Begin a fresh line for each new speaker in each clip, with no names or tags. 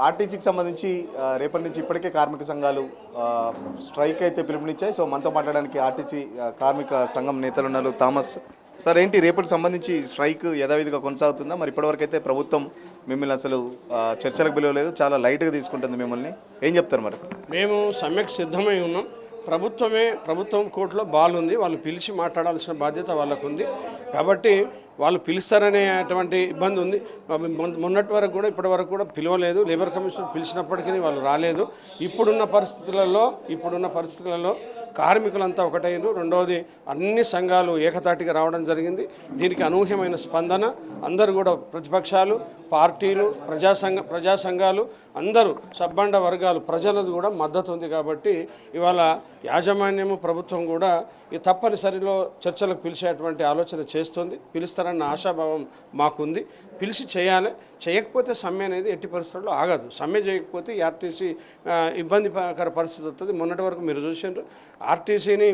ఆర్టీసీకి సంబంధించి రేపటి నుంచి ఇప్పటికే కార్మిక సంఘాలు స్ట్రైక్ అయితే పిలుపునిచ్చాయి. సో మనతో మాట్లాడడానికి ఆర్టీసీ కార్మిక సంఘం నేతలు ఉన్నారు. థామస్ సార్, ఏంటి రేపటికి సంబంధించి స్ట్రైక్ యథావిధిగా కొనసాగుతుందా? మరి ఇప్పటివరకు అయితే ప్రభుత్వం మిమ్మల్ని అసలు చర్చలకు పిలవలేదు, చాలా లైట్గా తీసుకుంటుంది మిమ్మల్ని. ఏం చెప్తారు మరి?
మేము సమ్మెకు సిద్ధమై ఉన్నాం. ప్రభుత్వం కోర్టులో బాల్ ఉంది, వాళ్ళు పిలిచి మాట్లాడాల్సిన బాధ్యత వాళ్ళకు ఉంది. కాబట్టి వాళ్ళు పిలుస్తారనేటువంటి ఇబ్బంది ఉంది. మొన్నటి వరకు కూడా ఇప్పటి వరకు కూడా పిలవలేదు. లేబర్ కమిషన్ పిలిచినప్పటికీ వాళ్ళు రాలేదు. ఇప్పుడున్న పరిస్థితులలో కార్మికులంతా ఒకటైన, రెండవది అన్ని సంఘాలు ఏకతాటిగా రావడం జరిగింది. దీనికి అనూహ్యమైన స్పందన అందరూ కూడా ప్రతిపక్షాలు, పార్టీలు, ప్రజా సంఘాలు అందరూ సబ్బండ వర్గాలు ప్రజలది కూడా మద్దతు ఉంది. కాబట్టి ఇవాళ యాజమాన్యము ప్రభుత్వం కూడా ఈ తప్పనిసరిలో చర్చలకు పిలిచేటువంటి ఆలోచన చేస్తుంది. పిలుస్తారన్న ఆశాభావం మాకుంది. పిలిచి చేయాలి. చేయకపోతే సమ్మె అనేది ఎట్టి పరిస్థితుల్లో ఆగదు. సమ్మె చేయకపోతే ఆర్టీసీ ఇబ్బందికర పరిస్థితి వస్తుంది. మొన్నటి వరకు మీరు చూసిండ్రు, ఆర్టీసీని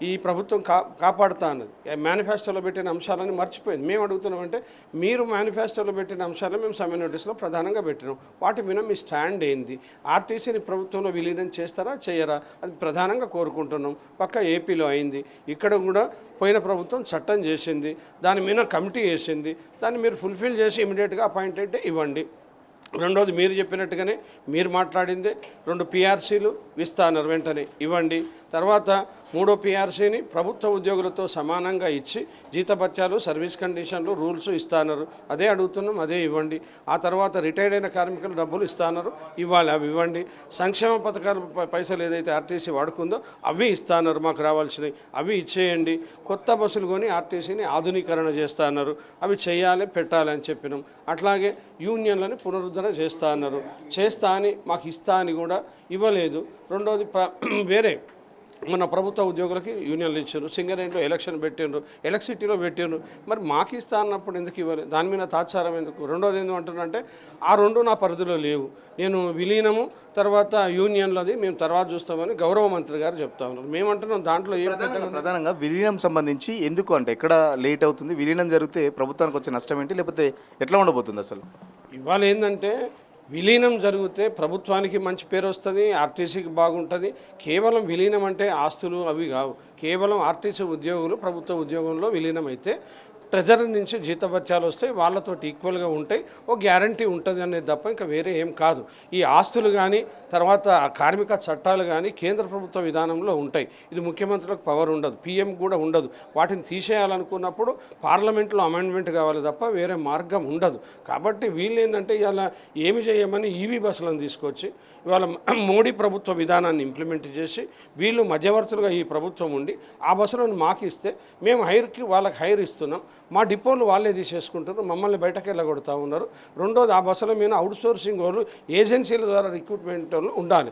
ఈ ప్రభుత్వం కాపాడుతా అన్నది మేనిఫెస్టోలో పెట్టిన అంశాలని మర్చిపోయింది. మేము అడుగుతున్నామంటే, మీరు మేనిఫెస్టోలో పెట్టిన అంశాలను మేము సమ్మె నోటీసులో ప్రధానంగా పెట్టినాం. వాటి మీద మీ స్టాండ్ ఏంది? ఆర్టీసీని ప్రభుత్వంలో విలీనం చేస్తారా చేయరా? అది ప్రధానంగా కోరుకుంటున్నాం. పక్క ఏపీలో అయింది, ఇక్కడ కూడా పోయిన ప్రభుత్వం చట్టం చేసింది, దాని మీద కమిటీ వేసింది. దాన్ని మీరు ఫుల్ఫిల్ చేసి ఇమీడియట్గా అపాయింటెడ్ ఇవ్వండి. రెండోది, మీరు చెప్పినట్టుగానే మీరు మాట్లాడిందే 2 PRCలు ఇస్తాన్నారు, వెంటనే ఇవ్వండి. తర్వాత 3వ PRCని ప్రభుత్వ ఉద్యోగులతో సమానంగా ఇచ్చి జీతభత్యాలు, సర్వీస్ కండిషన్లు, రూల్స్ ఇస్తాన్నారు. అదే అడుగుతున్నాం, అదే ఇవ్వండి. ఆ తర్వాత రిటైర్డ్ అయిన కార్మికులు డబ్బులు ఇస్తాన్నారు, ఇవ్వాలి, అవి ఇవ్వండి. సంక్షేమ పథకాలు పైసలు ఏదైతే ఆర్టీసీ వాడుకుందో అవి ఇస్తాన్నారు, మాకు రావాల్సినవి అవి ఇచ్చేయండి. కొత్త బస్సులు కొని ఆర్టీసీని ఆధునీకరణ చేస్తున్నారు, అవి చేయాలి, పెట్టాలి అని చెప్పినాం. అట్లాగే యూనియన్లని పునరుద్ధరణ చేస్తా అన్నారు, చేస్తా అని మాకు ఇస్తా అని కూడా ఇవ్వలేదు. రెండోది, వేరే మన ప్రభుత్వ ఉద్యోగులకి యూనియన్లు ఇచ్చారు, సింగరేణిలో ఎలక్షన్ పెట్టిండ్రు, ఎలక్ట్రిసిటీలో పెట్టిండ్రు. మరి మాకు ఇస్తా అన్నప్పుడు ఎందుకు ఇవ్వాలి? దాని మీద తాత్సారం ఎందుకు? రెండోది ఏంటంటున్నంటే, ఆ 2 నా పరిధిలో లేవు. నేను విలీనము తర్వాత యూనియన్లది మేము తర్వాత చూస్తామని గౌరవ మంత్రి గారు చెప్తా ఉన్నారు. మేమంటున్నాం దాంట్లో ఏం
ప్రధానంగా విలీనం సంబంధించి ఎందుకు అంటే ఎక్కడ లేట్ అవుతుంది? విలీనం జరిగితే ప్రభుత్వానికి వచ్చే నష్టం ఏంటి, లేకపోతే ఎట్లా ఉండబోతుంది అసలు?
ఇవాళ ఏంటంటే, విలీనం జరిగితే ప్రభుత్వానికి మంచి పేరు వస్తుంది, ఆర్టీసీకి బాగుంటుంది. కేవలం విలీనం అంటే ఆస్తులు అవి కావు. కేవలం ఆర్టీసీ ఉద్యోగులు ప్రభుత్వ ఉద్యోగంలో విలీనం అయితే ట్రెజరీ నుంచి జీతభత్యాలు వస్తాయి, వాళ్ళతో ఈక్వల్గా ఉంటాయి, ఓ గ్యారంటీ ఉంటుంది అనేది తప్ప ఇంకా వేరే ఏం కాదు. ఈ ఆస్తులు కానీ తర్వాత కార్మిక చట్టాలు కానీ కేంద్ర ప్రభుత్వ విధానంలో ఉంటాయి. ఇది ముఖ్యమంత్రులకు పవర్ ఉండదు, పీఎం కూడా ఉండదు. వాటిని తీసేయాలనుకున్నప్పుడు పార్లమెంట్లో అమెండ్మెంట్ కావాలి తప్ప వేరే మార్గం ఉండదు. కాబట్టి వీళ్ళు ఏంటంటే ఇవాళ ఏమి చేయమని ఈవీ బస్సులను తీసుకొచ్చి ఇవాళ మోడీ ప్రభుత్వ విధానాన్ని ఇంప్లిమెంట్ చేసి వీళ్ళు మధ్యవర్తులుగా ఈ ప్రభుత్వం ఉండి ఆ బస్సులను మాకు ఇస్తే మేము వాళ్ళకి హైర్ ఇస్తున్నాం, మా డిపోలు వాళ్ళే తీసేసుకుంటారు, మమ్మల్ని బయటకు వెళ్ళగొడతా ఉన్నారు. రెండోది, ఆ బస్సుల మీద అవుట్సోర్సింగ్ వాళ్ళు ఏజెన్సీల ద్వారా రిక్రూట్మెంట్ వాళ్ళు ఉండాలి.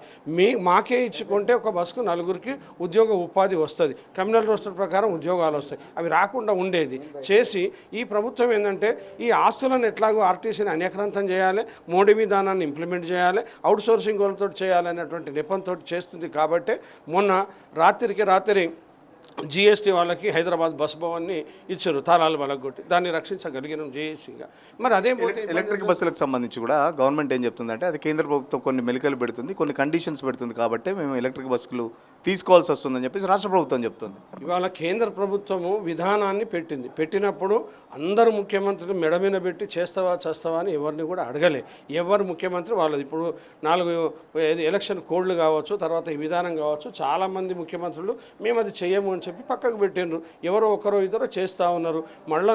మాకే ఇచ్చుకుంటే ఒక బస్సుకు 4గురికి ఉద్యోగ ఉపాధి వస్తుంది, కమ్యూనల్ రోస్టర్ ప్రకారం ఉద్యోగాలు వస్తాయి. అవి రాకుండా ఉండేది చేసి ఈ ప్రభుత్వం ఏంటంటే ఈ ఆస్తులను ఎట్లాగో ఆర్టీసీని అనేకరంతం చేయాలి, మోడీ విధానాన్ని ఇంప్లిమెంట్ చేయాలి, అవుట్సోర్సింగ్ వాళ్ళతో చేయాలనేటువంటి నెపంతో చేస్తుంది. కాబట్టి మొన్న రాత్రి జిఎస్టీ వాళ్ళకి హైదరాబాద్ బస్ భవన్ని ఇచ్చారు, తాళాలు బలగొట్టి. దాన్ని రక్షించగలిగినాం జేఏసీగా. మరి అదే
ఎలక్ట్రిక్ బస్సులకు సంబంధించి కూడా గవర్నమెంట్ ఏం చెప్తుందంటే, అది కేంద్ర ప్రభుత్వం కొన్ని మెలికలు పెడుతుంది, కొన్ని కండిషన్స్ పెడుతుంది, కాబట్టి మేము ఎలక్ట్రిక్ బస్సులు తీసుకోవాల్సి వస్తుందని చెప్పేసి రాష్ట్ర ప్రభుత్వం చెప్తుంది.
ఇవాళ కేంద్ర ప్రభుత్వము విధానాన్ని పెట్టినప్పుడు అందరు ముఖ్యమంత్రులు మెడ మీద పెట్టి చేస్తావా అని ఎవరిని కూడా అడగలే. ఎవరు ముఖ్యమంత్రి వాళ్ళది. ఇప్పుడు 4 ఎలక్షన్ కోడ్లు కావచ్చు, తర్వాత ఈ విధానం కావచ్చు, చాలామంది ముఖ్యమంత్రులు మేము అది చేయము అని చెప్పి పక్కకు పెట్టిండ్రు. ఎవరో ఒకరో ఇద్దరు చేస్తూ ఉన్నారు. మళ్ళీ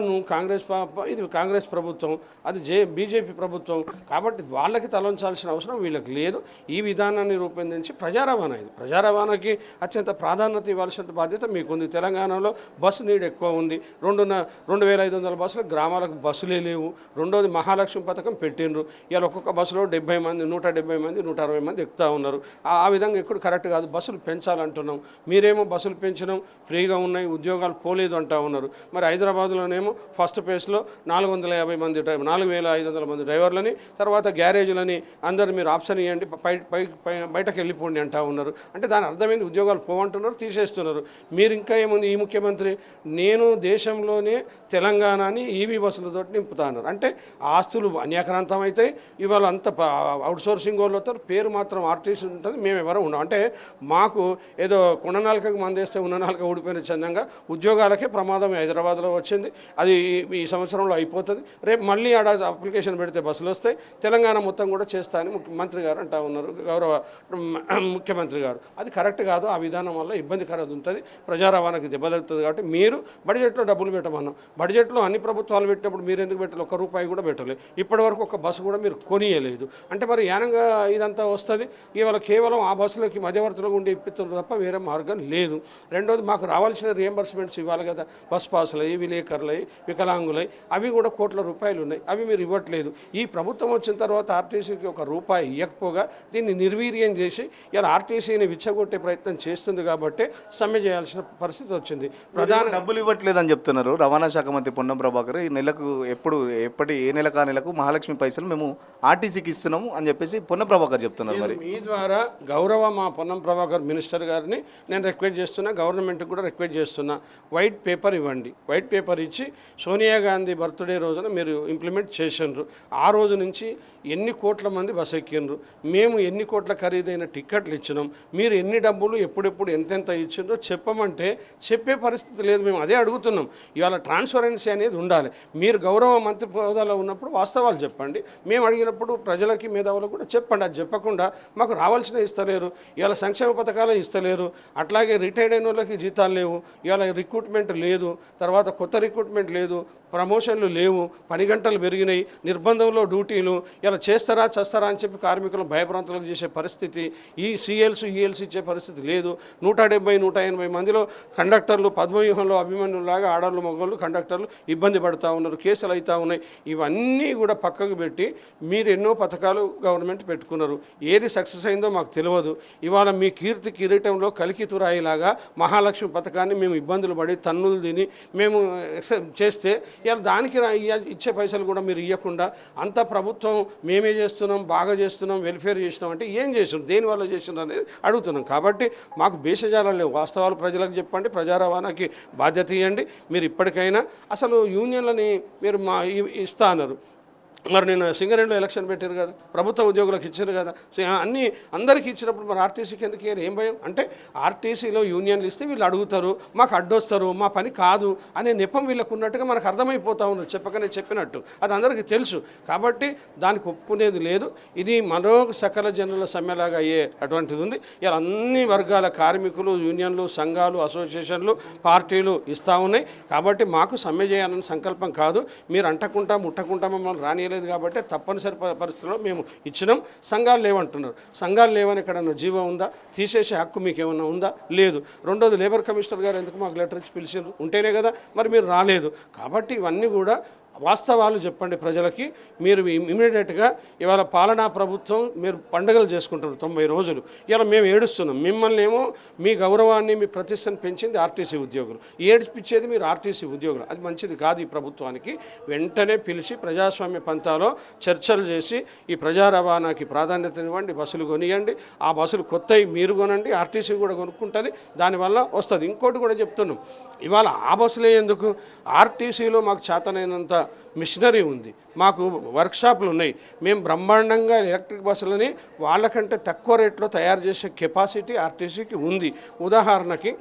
ఇది కాంగ్రెస్ ప్రభుత్వం, అది బీజేపీ ప్రభుత్వం. కాబట్టి వాళ్ళకి తలంచాల్సిన అవసరం వీళ్ళకి లేదు. ఈ విధానాన్ని రూపొందించి ప్రజా రవాణాకి అత్యంత ప్రాధాన్యత ఇవ్వాల్సిన బాధ్యత మీకుంది. తెలంగాణలో బస్సు నీడ్ ఎక్కువ ఉంది. 2500 బస్సులు గ్రామాలకు బస్సులే లేవు. రెండోది, మహాలక్ష్మి పథకం పెట్టిండ్రు. ఇవాళ ఒక్కొక్క బస్సులో 70 మంది, 170 మంది, 160 మంది ఎక్కుతూ ఉన్నారు. ఆ విధంగా ఎక్కడ కరెక్ట్ కాదు. బస్సులు పెంచాలంటున్నాం, మీరేమో బస్సులు పెంచినాం, ఫ్రీగా ఉన్నాయి, ఉద్యోగాలు పోలేదు అంటా ఉన్నారు. మరి హైదరాబాద్లోనేమో ఫస్ట్ ఫేజ్లో 450 మంది 4,500 మంది డ్రైవర్లని, తర్వాత గ్యారేజ్లని అందరు మీరు ఆప్షన్ ఇవ్వండి, బయటకు వెళ్ళిపోండి అంటా ఉన్నారు. అంటే దాని అర్థమైంది ఉద్యోగాలు పోవంటున్నారు, తీసేస్తున్నారు. మీరు ఇంకా ఏముంది, ఈ ముఖ్యమంత్రి నేను దేశంలోనే తెలంగాణని ఈవీ బస్సులతో నింపుతా అన్నారు. అంటే ఆస్తులు అన్యాక్రాంతం అవుతాయి. ఇవాళ అంత అవుట్సోర్సింగ్ వాళ్ళు వస్తారు, పేరు మాత్రం ఆర్టీసీ ఉంటుంది, మేము ఎవరు ఉన్నాం. అంటే మాకు ఏదో కొననాలికకు మందేస్తే ఉన్ననాలిక ఊడిపోయిన చందంగా ఉద్యోగాలకే ప్రమాదం హైదరాబాద్లో వచ్చింది. అది ఈ సంవత్సరంలో అయిపోతుంది. రేపు మళ్ళీ ఆడ అప్లికేషన్ పెడితే బస్సులు వస్తాయి, తెలంగాణ మొత్తం కూడా చేస్తా అని మంత్రి గారు అంటా ఉన్నారు, గౌరవ ముఖ్యమంత్రి గారు. అది కరెక్ట్ కాదు. ఆ విధానం వల్ల ఇబ్బందికరంగా ఉంటుంది, ప్రజా రవాణాకి దెబ్బతలుతుంది. కాబట్టి మీరు బడ్జెట్లో డబ్బులు పెట్టమన్నాం. బడ్జెట్లో అన్ని ప్రభుత్వాలు పెట్టినప్పుడు మీరు ఎందుకు పెట్టలేదు? ₹1 కూడా పెట్టలేదు. ఇప్పటివరకు ఒక బస్సు కూడా మీరు కొనియలేదు. అంటే మరి యానంగా ఇదంతా వస్తుంది. ఇవాళ కేవలం ఆ బస్సులకి మధ్యవర్తులకు ఉండి ఇప్పిస్తున్నారు తప్ప వేరే మార్గం లేదు. రెండోది, మాకు రావాల్సిన రియంబర్స్మెంట్స్ ఇవ్వాలి కదా, బస్ పాసులవి, విలేకరులవి, వికలాంగులై, అవి కూడా ₹1,00,00,000 ఉన్నాయి, అవి మీరు ఇవ్వట్లేదు. ఈ ప్రభుత్వం వచ్చిన తర్వాత ఆర్టీసీకి ₹1 ఇవ్వకపోగా దీన్ని నిర్వీర్యం చేసి ఇలా ఆర్టీసీని విచ్చగొట్టే ప్రయత్నం చేస్తుంది. కాబట్టి సమ్మె చేయాల్సిన పరిస్థితి వచ్చింది. ప్రధాన
డబ్బులు ఇవ్వట్లేదని చెప్తున్నారు రవాణా శాఖ మంత్రి పొన్నం ప్రభాకర్. ఈ నెలకు ఏ నెలకు ఆ నెలకు మహాలక్ష్మి పైసలు మేము ఆర్టీసీకి ఇస్తున్నాము అని చెప్పేసి పొన్నం ప్రభాకర్ చెప్తున్నారు. మరి
మీ ద్వారా గౌరవ మా పొన్నం ప్రభాకర్ మినిస్టర్ గారిని నేను రిక్వెస్ట్ చేస్తున్నా, గవర్నమెంట్కి కూడా రిక్వెస్ట్ చేస్తున్నా, వైట్ పేపర్ ఇవ్వండి. వైట్ పేపర్ ఇచ్చి సోనియా గాంధీ బర్త్డే రోజున మీరు ఇంప్లిమెంట్ చేసిండ్రు. ఆ రోజు నుంచి ఎన్ని కోట్ల మంది బస్ ఎక్కిండ్రు, మేము ఎన్ని కోట్ల ఖరీదైన టిక్కెట్లు ఇచ్చినాం, మీరు ఎన్ని డబ్బులు ఎప్పుడెప్పుడు ఎంతెంత ఇచ్చిండ్రో చెప్పమంటే చెప్పే పరిస్థితి లేదు. మేము అదే అడుగుతున్నాం. ఇవాళ ట్రాన్స్పరెన్సీ అనేది ఉండాలి. మీరు గౌరవ మంత్రి హోదాలో ఉన్నప్పుడు వాస్తవాలు చెప్పండి, మేము అడిగినప్పుడు ప్రజలకి మేధావులకు కూడా చెప్పండి. అది చెప్పకుండా మాకు రావాల్సిన ఇస్తలేరు, ఇవాళ సంక్షేమ పథకాలు ఇస్తలేరు, అట్లాగే రిటైర్డ్ అయిన వాళ్ళకి జీతాలు లేవు, ఇవాళ రిక్రూట్మెంట్ లేదు, తర్వాత కొత్త రిక్రూట్మెంట్ లేదు, ప్రమోషన్లు లేవు, పని గంటలు పెరిగినాయి, నిర్బంధంలో డ్యూటీలు, ఇలా చేస్తారా చేస్తారా అని చెప్పి కార్మికులను భయభ్రాంతులకు చేసే పరిస్థితి, ఈ ఈఎల్సీ ఇచ్చే పరిస్థితి లేదు. 170-180 మందిలో కండక్టర్లు పద్మవ్యూహంలో అభిమన్యులాగా ఆడవాళ్ళు మగవాళ్ళు కండక్టర్లు ఇబ్బంది పడుతూ ఉన్నారు, కేసులు అవుతూ ఉన్నాయి. ఇవన్నీ కూడా పక్కకు పెట్టి మీరు ఎన్నో పథకాలు గవర్నమెంట్ పెట్టుకున్నారు, ఏది సక్సెస్ అయిందో మాకు తెలియదు. ఇవాళ మీ కీర్తి కిరీటంలో కలికితురాయిలాగా మహాలక్ష్మి పథకాన్ని మేము ఇబ్బందులు పడి తన్నులు తిని మేము చేస్తే ఇలా దానికి ఇచ్చే పైసలు కూడా మీరు ఇవ్వకుండా అంతా ప్రభుత్వం మేమే చేస్తున్నాం, బాగా చేస్తున్నాం, వెల్ఫేర్ చేసినాం అంటే ఏం చేసినాం, దేనివల్ల చేసినాం అనేది అడుగుతున్నాం. కాబట్టి మాకు భేషజాలు లేవు. వాస్తవాలు ప్రజలకు చెప్పండి, ప్రజా రవాణాకి బాధ్యత ఇవ్వండి. మీరు ఇప్పటికైనా అసలు యూనియన్లని మీరు ఇస్తా అన్నారు. మరి నేను సింగరేణిలో ఎలక్షన్ పెట్టారు కదా, ప్రభుత్వ ఉద్యోగులకు ఇచ్చారు కదా, అన్నీ అందరికీ ఇచ్చినప్పుడు మరి ఆర్టీసీకి ఎందుకు ఏం భయం? అంటే ఆర్టీసీలో యూనియన్లు ఇస్తే వీళ్ళు అడుగుతారు, మాకు అడ్డొస్తారు, మా పని కాదు అనే నెపం వీళ్ళకు ఉన్నట్టుగా మనకు అర్థమైపోతూ ఉన్నది, చెప్పకనే చెప్పినట్టు. అది అందరికీ తెలుసు. కాబట్టి దానికి ఒప్పుకునేది లేదు. ఇది మరో సకల జనుల సమ్మెలాగా అయ్యే అటువంటిది ఉంది. ఇలా అన్ని వర్గాల కార్మికులు, యూనియన్లు, సంఘాలు, అసోసియేషన్లు, పార్టీలు ఇస్తూ ఉన్నాయి. కాబట్టి మాకు సమ్మె చేయాలని సంకల్పం కాదు. మీరు అంటకుంటా ముట్టకుంటా మమ్మల్ని రాని లేదు కాబట్టి తప్పనిసరి పరిస్థితుల్లో మేము ఇచ్చినాం. సంఘాలు లేవంటున్నారు. సంఘాలు లేవని ఎక్కడన్నా జీవం ఉందా? తీసేసే హక్కు మీకు ఏమన్నా ఉందా? లేదు. రెండోది, లేబర్ కమిషనర్ గారు ఎందుకు మాకు లెటర్ ఇచ్చి పిలిచారు? ఉంటేనే కదా మరి మీరు రాలేదు. కాబట్టి ఇవన్నీ కూడా వాస్తవాలు చెప్పండి ప్రజలకి. మీరు ఇమీడియట్గా ఇవాళ పాలనా ప్రభుత్వం మీరు పండుగలు చేసుకుంటారు 90 రోజులు. ఇలా మేము ఏడుస్తున్నాం. మిమ్మల్ని ఏమో మీ గౌరవాన్ని మీ ప్రతిష్టను పెంచింది ఆర్టీసీ ఉద్యోగులు, ఏడిపించేది మీరు ఆర్టీసీ ఉద్యోగులు. అది మంచిది కాదు ఈ ప్రభుత్వానికి. వెంటనే పిలిచి ప్రజాస్వామ్య పంతాలో చర్చలు చేసి ఈ ప్రజా రవాణాకి ప్రాధాన్యత ఇవ్వండి, బస్సులు కొనియండి. ఆ బస్సులు కొత్తవి మీరు కొనండి, ఆర్టీసీ కూడా కొనుక్కుంటుంది, దానివల్ల వస్తుంది. ఇంకోటి కూడా చెప్తున్నాం, ఇవాళ ఆ బస్సులే ఎందుకు, ఆర్టీసీలో మాకు చేతనైనంత మిషనరీ ఉంది, మాకు వర్క్షాపులు ఉన్నాయి, మేము బ్రహ్మాండంగా ఎలక్ట్రిక్ బస్సులని వాళ్ళకంటే తక్కువ రేట్లో తయారు చేసే కెపాసిటీ ఆర్టీసీకి ఉంది. ఉదాహరణకి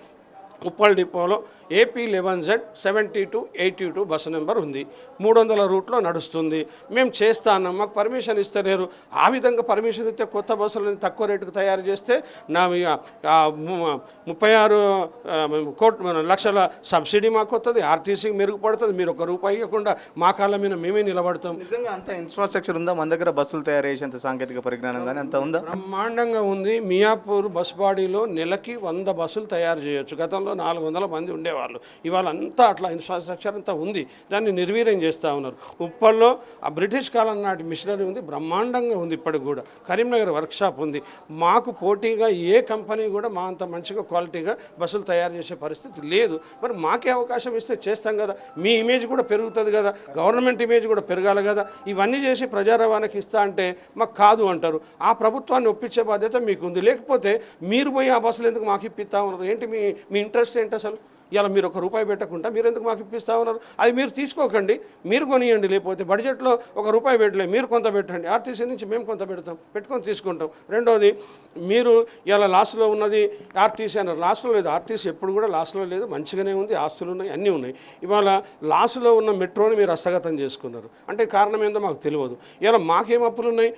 ఉప్పల్ డిపోలో AP11Z7282 బస్సు నెంబర్ ఉంది, 300 రూట్లో నడుస్తుంది. మేము చేస్తా అన్నాం, మాకు పర్మిషన్ ఇస్తలేరు. ఆ విధంగా పర్మిషన్ ఇస్తే కొత్త బస్సులను తక్కువ రేటుకు తయారు చేస్తే 36 లక్షల సబ్సిడీ మాకు వస్తుంది, ఆర్టీసీకి మెరుగుపడుతుంది. మీరు ₹1 ఇవ్వకుండా మా కాళ్ళ మీద మేమే నిలబడతాం.
నిజంగా అంత ఇన్ఫ్రాస్ట్రక్చర్ ఉందా మన దగ్గర? బస్సులు తయారు చేసేంత సాంకేతిక పరిజ్ఞానం కానీ అంత ఉందా?
బ్రహ్మాండంగా ఉంది. మియాపూర్ బస్ బాడీలో నెలకి 100 బస్సులు తయారు చేయొచ్చు. గతంలో గతంలో 400 మంది ఉండేవాళ్ళు. ఇవాళ అంతా అట్లా ఇన్ఫ్రాస్ట్రక్చర్ అంతా ఉంది, దాన్ని నిర్వీర్యం చేస్తూ ఉన్నారు. ఉప్పల్లో ఆ బ్రిటిష్ కాలం నాటి మిషనరీ ఉంది, బ్రహ్మాండంగా ఉంది ఇప్పటికి కూడా. కరీంనగర్ వర్క్షాప్ ఉంది. మాకు పోటీగా ఏ కంపెనీ కూడా మా అంత మంచిగా క్వాలిటీగా బస్సులు తయారు చేసే పరిస్థితి లేదు. మరి మాకే అవకాశం ఇస్తే చేస్తాం కదా, మీ ఇమేజ్ కూడా పెరుగుతుంది కదా, గవర్నమెంట్ ఇమేజ్ కూడా పెరగాలి కదా. ఇవన్నీ చేసి ప్రజా రవాణాకి ఇస్తా అంటే మాకు కాదు అంటారు. ఆ ప్రభుత్వాన్ని ఒప్పించే బాధ్యత మీకు ఉంది. లేకపోతే మీరు పోయి ఆ బస్సులు ఎందుకు మాకు ఇప్పిస్తా ఉన్నారు? ఏంటి మీ ఇంట్రెస్ట్ ఏంటి అసలు? ఇలా మీరు ₹1 పెట్టకుండా మీరు ఎందుకు మాకు ఇప్పిస్తా ఉన్నారు? అది మీరు తీసుకోకండి, మీరు కొనియండి. లేకపోతే బడ్జెట్లో ₹1 పెట్టలే, మీరు కొంత పెట్టండి. ఆర్టీసీ నుంచి మేము కొంత పెడతాం, పెట్టుకొని తీసుకుంటాం. రెండోది, మీరు ఇలా లాస్లో ఉన్నది ఆర్టీసీ అన్నారు. లాస్లో లేదు, ఆర్టీసీ ఎప్పుడు కూడా లాస్లో లేదు, మంచిగానే ఉంది, ఆస్తులు ఉన్నాయి, అన్నీ ఉన్నాయి. ఇవాళ లాస్లో ఉన్న మెట్రోని మీరు హస్తగతం చేసుకున్నారు అంటే కారణం ఏందో మాకు తెలియదు. ఇలా మాకేం అప్పులు ఉన్నాయి?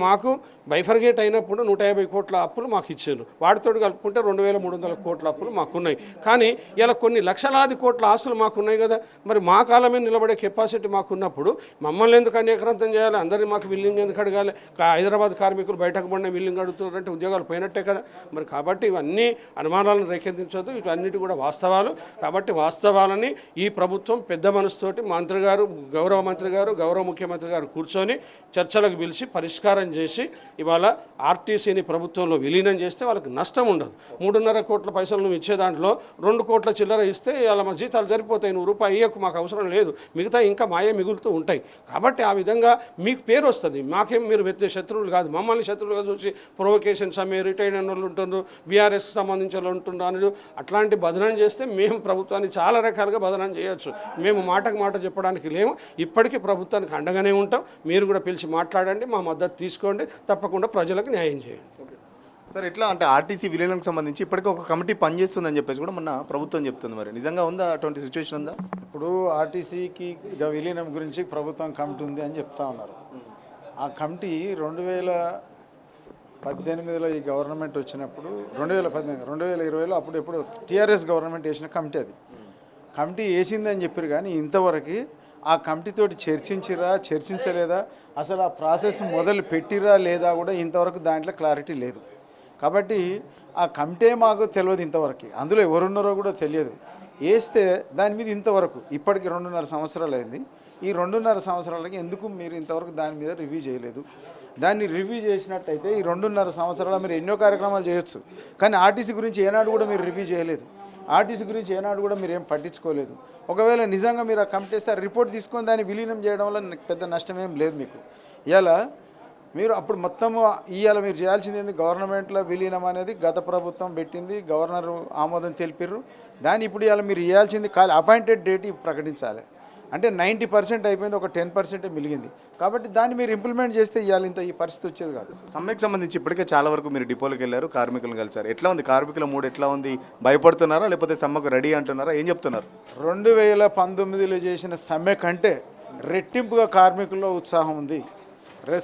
మాకు బైఫర్గేట్ అయినప్పుడు 150 కోట్ల అప్పులు మాకు ఇచ్చారు. వాటితో కలుపుకుంటే 2300 కోట్ల అప్పులు మాకున్నాయి. కానీ ఇలా కొన్ని లక్షలాది కోట్ల ఆస్తులు మాకున్నాయి కదా. మరి మా కాలమే నిలబడే కెపాసిటీ మాకున్నప్పుడు మమ్మల్ని ఎందుకు అనేకరంతం చేయాలి? అందరినీ మాకు బిల్లింగ్ ఎందుకు అడగాలి? హైదరాబాద్ కార్మికులు బయటకు పడిన బిల్లింగ్ అడుగుతున్నారంటే ఉద్యోగాలు పోయినట్టే కదా. మరి కాబట్టి ఇవన్నీ అనుమానాలను రేకెత్తించొద్దు, ఇవన్నిటి కూడా వాస్తవాలు. కాబట్టి వాస్తవాలని ఈ ప్రభుత్వం పెద్ద మనసుతోటి మంత్రి గారు, గౌరవ మంత్రి గారు, గౌరవ ముఖ్యమంత్రి గారు కూర్చొని చర్చలకు పిలిచి పరిష్కారం చేసి ఇవాళ ఆర్టీసీని ప్రభుత్వంలో విలీనం చేస్తే వాళ్ళకి నష్టం ఉండదు. 3.5 కోట్ల పైసలు నువ్వు ఇచ్చే దాంట్లో 2 కోట్ల చిల్లర ఇస్తే ఇలా మా జీతాలు సరిపోతాయి, నువ్వు రూపాయి ఇయ్యకు, మాకు అవసరం లేదు, మిగతా ఇంకా మాయే మిగులుతూ ఉంటాయి. కాబట్టి ఆ విధంగా మీకు పేరు వస్తుంది. మాకేం మీరు శత్రువులు కాదు, మమ్మల్ని శత్రువులుగా చూసి ప్రొవొకేషన్ సమ్మె రిటైర్డ్ అయిన వాళ్ళు ఉంటున్నారు, బీఆర్ఎస్కి సంబంధించిన వాళ్ళు ఉంటున్నారు, అట్లాంటి బదనాం చేస్తే మేము ప్రభుత్వాన్ని చాలా రకాలుగా బదనాం చేయొచ్చు. మేము మాటకు మాట చెప్పడానికి లేము. ఇప్పటికీ ప్రభుత్వానికి అండగానే ఉంటాం. మీరు కూడా పిలిచి మాట్లాడండి, మా మద్దతు తీసుకోండి, తప్పకుండా ప్రజలకు న్యాయం చేయండి.
సార్, ఎట్లా అంటే ఆర్టీసీ విలీనంకి సంబంధించి ఇప్పటికే ఒక కమిటీ పనిచేస్తుందని చెప్పేసి కూడా మొన్న ప్రభుత్వం చెప్తుంది. మరి నిజంగా ఉందా? అటువంటి సిచ్యువేషన్ ఉందా?
ఇప్పుడు ఆర్టీసీకి విలీనం గురించి ప్రభుత్వం కమిటీ ఉంది అని చెప్తా ఉన్నారు. ఆ కమిటీ 2018లో ఈ గవర్నమెంట్ వచ్చినప్పుడు 2020లో అప్పుడు ఎప్పుడు టీఆర్ఎస్ గవర్నమెంట్ వేసిన కమిటీ, అది కమిటీ వేసిందని చెప్పారు. కానీ ఇంతవరకు ఆ కమిటీతోటి చర్చించలేదా, అసలు ఆ ప్రాసెస్ మొదలు పెట్టిరా లేదా కూడా ఇంతవరకు దాంట్లో క్లారిటీ లేదు. కాబట్టి ఆ కమిటీ మాకు తెలియదు ఇంతవరకు, అందులో ఎవరున్నారో కూడా తెలియదు. వేస్తే దాని మీద ఇంతవరకు ఇప్పటికి 2.5 సంవత్సరాలు అయింది. ఈ 2.5 సంవత్సరాలకి ఎందుకు మీరు ఇంతవరకు దాని మీద రివ్యూ చేయలేదు? దాన్ని రివ్యూ చేసినట్టయితే ఈ 2.5 సంవత్సరాలు మీరు ఎన్నో కార్యక్రమాలు చేయొచ్చు. కానీ ఆర్టీసీ గురించి ఏనాడు కూడా మీరు రివ్యూ చేయలేదు. ఆర్టీసీ గురించి ఏనాడు కూడా మీరు ఏం పట్టించుకోలేదు. ఒకవేళ నిజంగా మీరు ఆ కమిటీ ఇస్తే రిపోర్ట్ తీసుకొని దాన్ని విలీనం చేయడం వల్ల పెద్ద నష్టం ఏం లేదు మీకు. ఇలా మీరు అప్పుడు మొత్తము ఇవాళ మీరు చేయాల్సింది ఏంది? గవర్నమెంట్లో విలీనం అనేది గత ప్రభుత్వం పెట్టింది, గవర్నర్ ఆమోదం తెలిపారు. దాన్ని ఇప్పుడు ఇవాళ మీరు చేయాల్సింది అపాయింటెడ్ డేట్ ప్రకటించాలి. అంటే 90% అయిపోయింది, ఒక 10% మిలిగింది. కాబట్టి దాన్ని మీరు ఇంప్లిమెంట్ చేస్తే ఇవాళ ఇంత ఈ పరిస్థితి వచ్చేది కాదు.
సమ్మెకి సంబంధించి ఇప్పటికే చాలా వరకు మీరు డిపోలకు వెళ్ళారు, కార్మికులను కలిసారు. ఎట్లా ఉంది కార్మికుల మూడు? ఎట్లా ఉంది? భయపడుతున్నారా లేకపోతే సమ్మెకు రెడీ అంటున్నారా? ఏం చెప్తున్నారు?
2019లో చేసిన సమ్మె కంటే రెట్టింపుగా కార్మికుల్లో ఉత్సాహం ఉంది.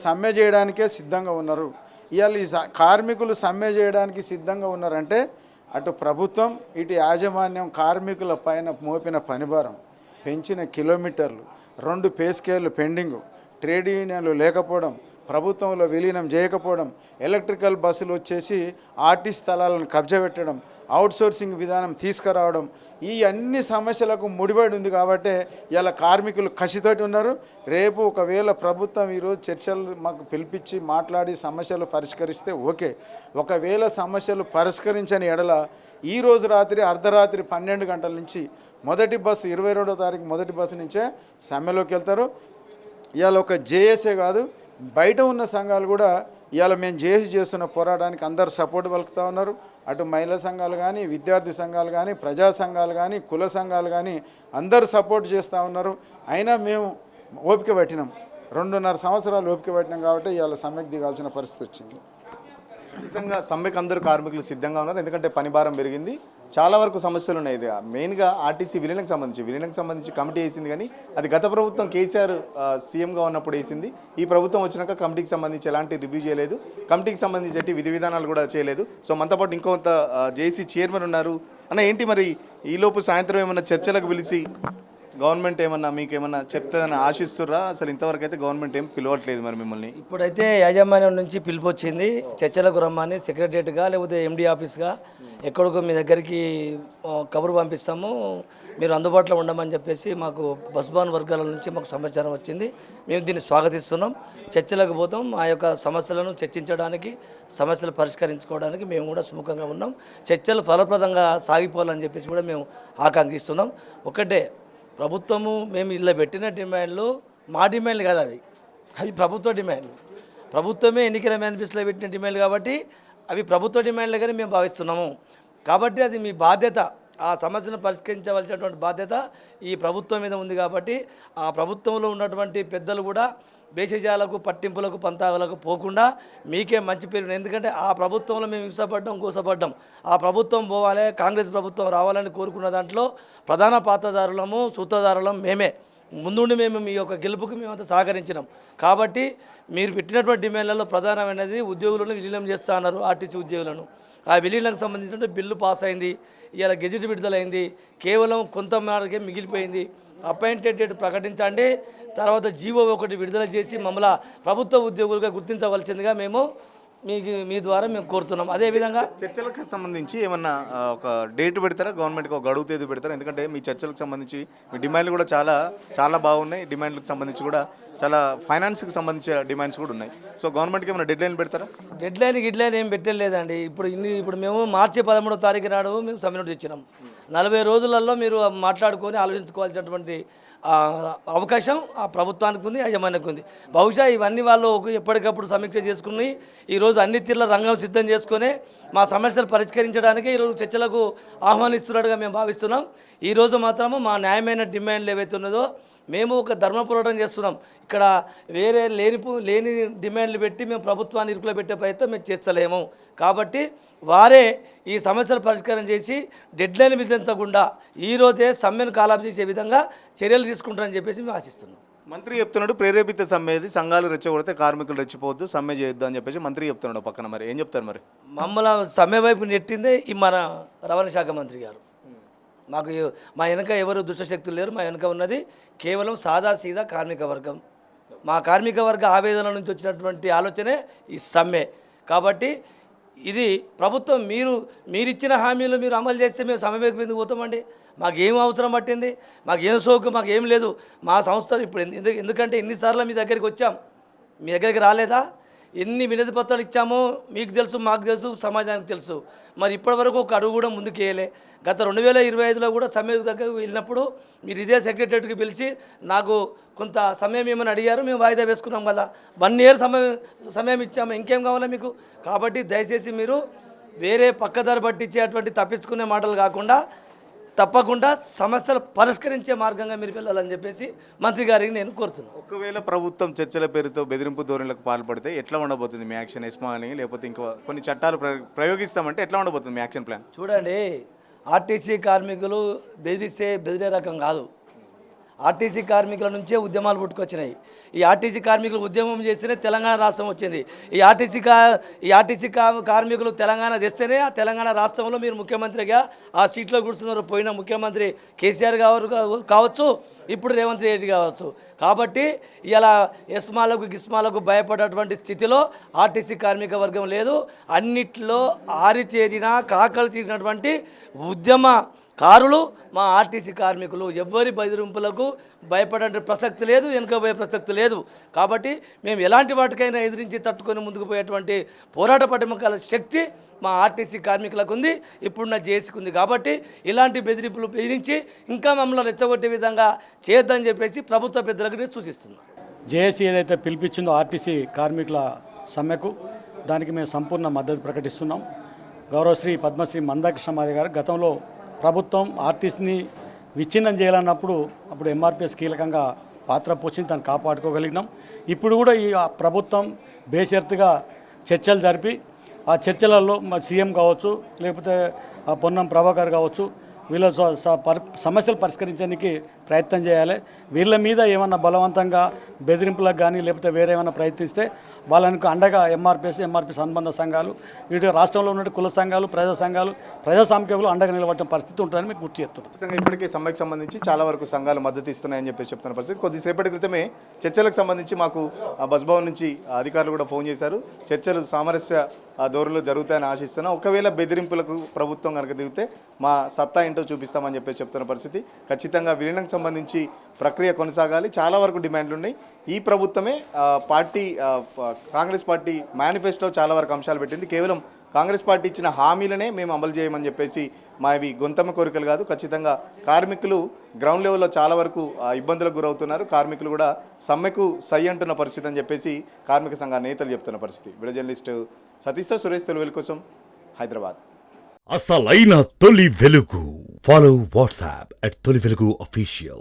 సమ్మె చేయడానికే సిద్ధంగా ఉన్నారు. ఇవాళ ఈ కార్మికులు సమ్మె చేయడానికి సిద్ధంగా ఉన్నారంటే అటు ప్రభుత్వం, ఇటు యాజమాన్యం కార్మికుల పైన మోపిన పనిభారం, పెంచిన కిలోమీటర్లు, 2 పే స్కేళ్ళు పెండింగు, ట్రేడ్ యూనియన్లు లేకపోవడం, ప్రభుత్వంలో విలీనం చేయకపోవడం, ఎలక్ట్రికల్ బస్సులు వచ్చేసి ఆర్టీసీ స్థలాలను కబ్జా పెట్టడం, అవుట్సోర్సింగ్ విధానం తీసుకురావడం, ఈ అన్ని సమస్యలకు ముడిపడి ఉంది. కాబట్టి ఇలా కార్మికులు కసితోటి ఉన్నారు. రేపు ఒకవేళ ప్రభుత్వం ఈరోజు చర్చలు మాకు పిలిపించి మాట్లాడి సమస్యలు పరిష్కరిస్తే ఓకే. ఒకవేళ సమస్యలు పరిష్కరించని ఎడల ఈరోజు రాత్రి అర్ధరాత్రి 12 గంటల నుంచి మొదటి బస్సు 22వ తారీఖు మొదటి బస్సు నుంచే సమ్మెలోకి వెళ్తారు. ఇవాళ ఒక జేఏసే కాదు, బయట ఉన్న సంఘాలు కూడా ఇవాళ మేము జేఏసీ చేస్తున్న పోరాటానికి అందరు సపోర్ట్ పలుకుతూ ఉన్నారు. అటు మహిళా సంఘాలు కానీ, విద్యార్థి సంఘాలు కానీ, ప్రజా సంఘాలు కానీ, కుల సంఘాలు కానీ అందరూ సపోర్ట్ చేస్తూ ఉన్నారు. అయినా మేము ఓపిక పట్టినాం, 2.5 సంవత్సరాలు ఓపిక పట్టినాం. కాబట్టి ఇవాళ సమ్మెకు దిగాల్సిన పరిస్థితి వచ్చింది.
ఖచ్చితంగా సమ్మెకు అందరూ కార్మికులు సిద్ధంగా ఉన్నారు. ఎందుకంటే పని భారం పెరిగింది, చాలా వరకు సమస్యలు ఉన్నాయి. ఇది మెయిన్గా ఆర్టీసీ విలీనంకి సంబంధించి కమిటీ వేసింది. కానీ అది గత ప్రభుత్వం కేసీఆర్ సీఎంగా ఉన్నప్పుడు వేసింది. ఈ ప్రభుత్వం వచ్చినాక కమిటీకి సంబంధించి ఎలాంటి రివ్యూ చేయలేదు, కమిటీకి సంబంధించి విధి విధానాలు కూడా చేయలేదు. సో మనతో పాటు ఇంకొంత జేసీ చైర్మన్ ఉన్నారు. అన్న, ఏంటి మరి ఈలోపు సాయంత్రం ఏమన్నా చర్చలకు పిలిచి గవర్నమెంట్ ఏమన్నా మీకు ఏమన్నా చెప్తుందని ఆశిస్తుర్రా? అసలు ఇంతవరకు అయితే గవర్నమెంట్ ఏం పిలవట్లేదు మరి మిమ్మల్ని.
ఇప్పుడైతే యాజమాన్యం నుంచి పిలుపు వచ్చింది, చర్చలకు రమ్మని. సెక్రటరియట్గా లేకపోతే ఎండి ఆఫీస్గా ఎక్కడికో మీ దగ్గరికి కబురు పంపిస్తాము, మీరు అందుబాటులో ఉండమని చెప్పేసి మాకు బస్బాన్ వర్గాల నుంచి మాకు సమాచారం వచ్చింది. మేము దీన్ని స్వాగతిస్తున్నాం. చర్చలకు పోతాం, మా యొక్క సమస్యలను చర్చించడానికి, సమస్యలు పరిష్కరించుకోవడానికి మేము కూడా సుముఖంగా ఉన్నాం. చర్చలు ఫలప్రదంగా సాగిపోవాలని చెప్పేసి కూడా మేము ఆకాంక్షిస్తున్నాం. ఒకటే, ప్రభుత్వము మేము ఇలా పెట్టిన డిమాండ్లు మా డిమాండ్లు కాదు, అవి ప్రభుత్వ డిమాండ్లు. ప్రభుత్వమే ఎన్నికల మేనిఫెస్టోలో పెట్టిన డిమాండ్లు కాబట్టి అవి ప్రభుత్వ డిమాండ్లుగానే మేము భావిస్తున్నాము. కాబట్టి అది మీ బాధ్యత, ఆ సమస్యను పరిష్కరించవలసినటువంటి బాధ్యత ఈ ప్రభుత్వం మీద ఉంది. కాబట్టి ఆ ప్రభుత్వంలో ఉన్నటువంటి పెద్దలు కూడా భేషజాలకు, పట్టింపులకు, పంతాలకు పోకుండా మీకే మంచి పేరు. ఎందుకంటే ఆ ప్రభుత్వంలో మేము హింసపడ్డాం, గోసపడ్డాం. ఆ ప్రభుత్వం పోవాలి, కాంగ్రెస్ ప్రభుత్వం రావాలని కోరుకున్న దాంట్లో ప్రధాన పాత్రధారులము, సూత్రధారులం మేమే. ముందుండి మేము మీ యొక్క గెలుపుకి మేమంతా సహకరించినాం. కాబట్టి మీరు పెట్టినటువంటి డిమాండ్లలో ప్రధానమైనది ఉద్యోగులను విలీనం చేస్తా అన్నారు, ఆర్టీసీ ఉద్యోగులను. ఆ విలీనంకు సంబంధించిన బిల్లు పాస్ అయింది, ఇవాళ గెజిట్ విడుదలైంది. కేవలం కొంత మేరకే మిగిలిపోయింది. అపాయింటెడ్ డేట్ ప్రకటించండి, తర్వాత జీవో ఒకటి విడుదల చేసి మమ్మల్ని ప్రభుత్వ ఉద్యోగులుగా గుర్తించవలసిందిగా మేము మీ ద్వారా మేము కోరుతున్నాం. అదేవిధంగా
చర్చలకు సంబంధించి ఏమన్నా ఒక డేట్ పెడతారా? గవర్నమెంట్కి ఒక గడువు తేదీ పెడతారా? ఎందుకంటే మీ చర్చలకు సంబంధించి మీ డిమాండ్లు కూడా చాలా బాగున్నాయి. డిమాండ్లకు సంబంధించి కూడా చాలా ఫైనాన్స్కి సంబంధించిన డిమాండ్స్ కూడా ఉన్నాయి. సో గవర్నమెంట్కి ఏమైనా డెడ్ లైన్ పెడతారా?
గిడ్లైన్ ఏం పెట్టలేదండి. ఇప్పుడు మేము మార్చి 13వ తారీఖు నాడు మేము సబ్మిట్ ఇచ్చినాం. 40 రోజులలో మీరు మాట్లాడుకొని ఆలోచించుకోవాల్సినటువంటి అవకాశం ఆ ప్రభుత్వానికి ఉంది, యాజమాన్యానికి ఉంది. బహుశా ఇవన్నీ వాళ్ళు ఎప్పటికప్పుడు సమీక్ష చేసుకుని ఈరోజు అన్ని తీర్ల రంగం సిద్ధం చేసుకొని మా సమస్యలు పరిష్కరించడానికి ఈరోజు చర్చలకు ఆహ్వానిస్తున్నట్టుగా మేము భావిస్తున్నాం. ఈరోజు మాత్రము మా న్యాయమైన డిమాండ్లు ఏవైతే ఉన్నదో మేము ఒక ధర్మ పోరాటం చేస్తున్నాం. ఇక్కడ వేరే లేని డిమాండ్లు పెట్టి మేము ప్రభుత్వాన్ని ఇరుకులో పెట్టే ప్రయత్నం మేము చేస్తలేము. కాబట్టి వారే ఈ సమస్యలు పరిష్కారం చేసి డెడ్లైన్ విధించకుండా ఈరోజే సమ్మెను కాలాపు చేసే విధంగా చర్యలు తీసుకుంటారని చెప్పేసి మేము ఆశిస్తున్నాం.
మంత్రి చెప్తున్నాడు ప్రేరేపిత సమ్మెది, సంఘాలు రెచ్చగొడితే కార్మికులు రెచ్చిపోవద్దు, సమ్మె చేయొద్దు అని చెప్పేసి మంత్రి చెప్తున్నాడు. పక్కన మరి ఏం చెప్తారు? మరి
మమ్మల్ని సమ్మె వైపు నెట్టిందే ఈ మన రవాణా శాఖ మంత్రి గారు. మాకు మా వెనుక ఎవరు దుష్టశక్తులు లేరు. మా వెనుక ఉన్నది కేవలం సాదాసీదా కార్మిక వర్గం. మా కార్మిక వర్గ ఆవేదన నుంచి వచ్చినటువంటి ఆలోచనే ఈ సమ్మె. కాబట్టి ఇది ప్రభుత్వం మీరిచ్చిన హామీలు మీరు అమలు చేస్తే మేము సమ్మె వైపు ఎందుకు పోతామండి? మాకేం అవసరం పట్టింది? మాకేం సోకు? మాకేం లేదు. మా సంస్థలు ఇప్పుడు ఎందుకంటే ఎన్నిసార్లు మీ దగ్గరికి వచ్చాం, మీ దగ్గరికి రాలేదా? ఎన్ని వినతి పత్రాలు ఇచ్చామో మీకు తెలుసు, మాకు తెలుసు, సమాజానికి తెలుసు. మరి ఇప్పటివరకు ఒక అడుగు కూడా ముందుకు వేయలే. గత 2025లో కూడా సమ్మె దగ్గరకు వెళ్ళినప్పుడు మీరు ఇదే సెక్రటరీకి పిలిచి నాకు కొంత సమయం ఏమని అడిగారు, మేము వాయిదా వేసుకున్నాం కదా. 1 year సమయం ఇచ్చాము, ఇంకేం కావాలా మీకు? కాబట్టి దయచేసి మీరు వేరే పక్కదారి పట్టించేటువంటి తప్పించుకునే మాటలు కాకుండా తప్పకుండా సమస్యలు పరిష్కరించే మార్గంగా మీరు వెళ్ళాలని చెప్పేసి మంత్రి గారికి నేను కోరుతున్నాను.
ఒకవేళ ప్రభుత్వం చర్చల పేరుతో బెదిరింపు ధోరణులకు పాల్పడితే ఎట్లా ఉండబోతుంది మీ యాక్షన్? ఎస్మా అని లేకపోతే ఇంకా కొన్ని చట్టాలు ప్రయోగిస్తామంటే ఎట్లా ఉండబోతుంది మీ యాక్షన్ ప్లాన్?
చూడండి, ఆర్టీసీ కార్మికులు బెదిరే రకం కాదు. ఆర్టీసీ కార్మికుల నుంచే ఉద్యమాలు పుట్టుకొచ్చినాయి. ఈ ఆర్టీసీ కార్మికులు ఉద్యమం చేస్తేనే తెలంగాణ రాష్ట్రం వచ్చింది. ఈ ఆర్టీసీ కార్మికులు తెలంగాణ తెస్తేనే ఆ తెలంగాణ రాష్ట్రంలో మీరు ముఖ్యమంత్రిగా ఆ సీట్లో కూర్చున్నారు. పోయిన ముఖ్యమంత్రి కేసీఆర్ గారు కావచ్చు, ఇప్పుడు రేవంత్ రెడ్డి కావచ్చు. కాబట్టి ఇలా ఎస్మాలకు గిస్మాలకు భయపడేటువంటి స్థితిలో ఆర్టీసీ కార్మిక వర్గం లేదు. అన్నిట్లో ఆరితేరిన కాకలు తీరినటువంటి ఉద్యమకారులు మా ఆర్టీసీ కార్మికులు. ఎవ్వరి బెదిరింపులకు భయపడే ప్రసక్తి లేదు, వెనుకపోయే ప్రసక్తి లేదు. కాబట్టి మేము ఎలాంటి వాటికైనా ఎదిరించి తట్టుకొని ముందుకు పోయేటువంటి పోరాట పటిమకాల శక్తి మా ఆర్టీసీ కార్మికులకు ఉంది, ఇప్పుడున్న జేఏసీకి ఉంది. కాబట్టి ఇలాంటి బెదిరింపులు బెదిరించి ఇంకా మమ్మల్ని రెచ్చగొట్టే విధంగా చేయొద్దని చెప్పేసి ప్రభుత్వ పెద్దలకు నేను సూచిస్తున్నాను.
జేఏసీ ఏదైతే పిలిపించిందో ఆర్టీసీ కార్మికుల సమ్మెకు, దానికి మేము సంపూర్ణ మద్దతు ప్రకటిస్తున్నాం. గౌరవశ్రీ పద్మశ్రీ మందాకృష్ణ మాదిగ గారు గతంలో ప్రభుత్వం ఆర్టీసీని విచ్ఛిన్నం చేయాలన్నప్పుడు అప్పుడు ఎంఆర్పిఎస్ కీలకంగా పాత్ర పోషించి దాన్ని కాపాడుకోగలిగినాం. ఇప్పుడు కూడా ఈ ప్రభుత్వం బేషరతుగా చర్చలు జరిపి ఆ చర్చలలో సీఎం కావచ్చు, లేకపోతే పొన్నం ప్రభాకర్ కావచ్చు, వీళ్ళ సమస్యలు పరిష్కరించడానికి ప్రయత్నం చేయాలి. వీళ్ళ మీద ఏమన్నా బలవంతంగా బెదిరింపులకు కానీ లేకపోతే వేరే ఏమైనా ప్రయత్నిస్తే వాళ్ళకు అండగా ఎంఆర్పిఎస్ అనుబంధ సంఘాలు, ఇటు రాష్ట్రంలో ఉన్న కుల సంఘాలు, ప్రజా సంఘాలు, ప్రజాస్వామికులు అండగా నిలబడిన పరిస్థితి ఉంటుందని మీకు గుర్తు చేస్తున్నాం.
ఖచ్చితంగా ఇప్పటికే సమ్మెకు సంబంధించి చాలా వరకు సంఘాలు మద్దతు ఇస్తున్నాయని చెప్పేసి చెప్తున్న పరిస్థితి. కొద్దిసేపటి క్రితమే చర్చలకు సంబంధించి మాకు బస్ భవన్ నుంచి అధికారులు కూడా ఫోన్ చేశారు. చర్చలు సామరస్య ధోరణిలో జరుగుతాయని ఆశిస్తున్నాం. ఒకవేళ బెదిరింపులకు ప్రభుత్వం కనుక దిగితే మా సత్తా ఏంటో చూపిస్తామని చెప్పేసి చెప్తున్న పరిస్థితి. ఖచ్చితంగా విలీనంకి సంబంధించి ప్రక్రియ కొనసాగాలి. చాలా వరకు డిమాండ్లు ఉన్నాయి. ఈ ప్రభుత్వమే కాంగ్రెస్ పార్టీ మేనిఫెస్టో చాలా వరకు అంశాలు పెట్టింది. కేవలం కాంగ్రెస్ పార్టీ ఇచ్చిన హామీలనే మేము అమలు చేయమని చెప్పేసి మావి గొంతమ్మ కోరికలు కాదు. ఖచ్చితంగా కార్మికులు గ్రౌండ్ లెవెల్లో చాలా వరకు ఇబ్బందులకు గురవుతున్నారు. కార్మికులు కూడా సమ్మెకు సై అంటున్న పరిస్థితి అని చెప్పేసి కార్మిక సంఘ నేతలు చెప్తున్న పరిస్థితి. వీడియో జర్నలిస్ట్ సతీష్తో సురేష్, తెలుగు వెలుగు కోసం, హైదరాబాద్.
అసలైన తొలి వెలుగు. ఫాలో వాట్సాప్ @తొలి వెలుగు official.